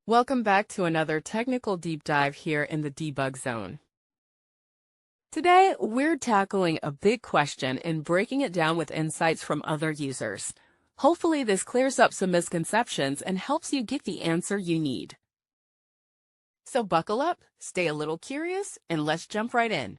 Welcome back to another technical deep dive here in the debug zone. Today, we're tackling a big question and breaking it down with insights from other users. Hopefully, this clears up some misconceptions and helps you get the answer you need. So buckle up, stay a little curious, and let's jump right in.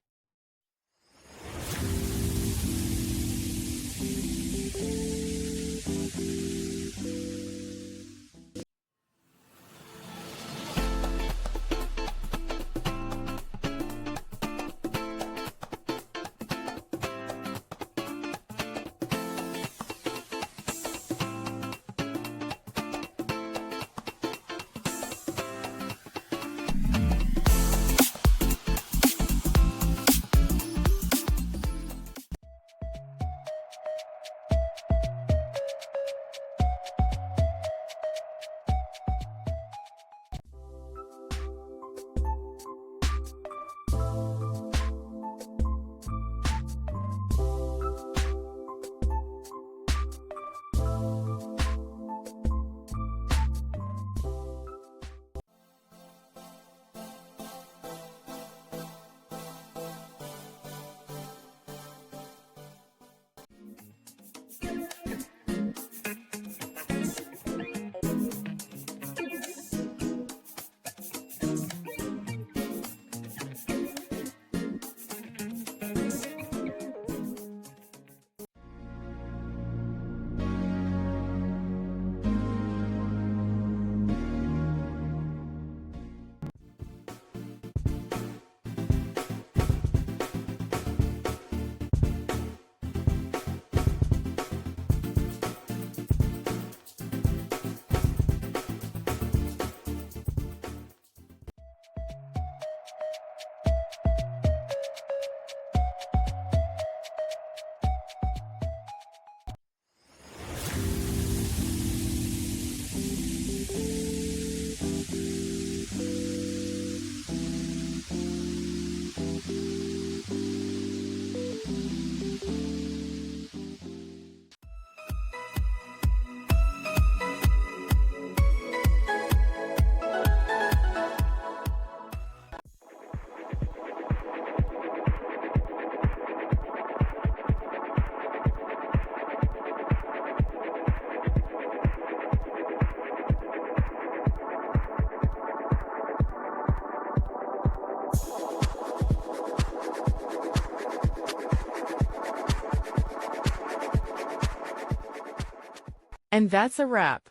And that's a wrap.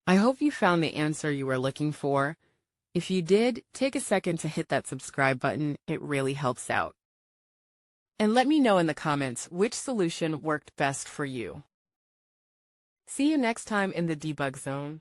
I hope you found the answer you were looking for. If you did, take a second to hit that subscribe button. It really helps out. And let me know in the comments which solution worked best for you. See you next time in the debug zone.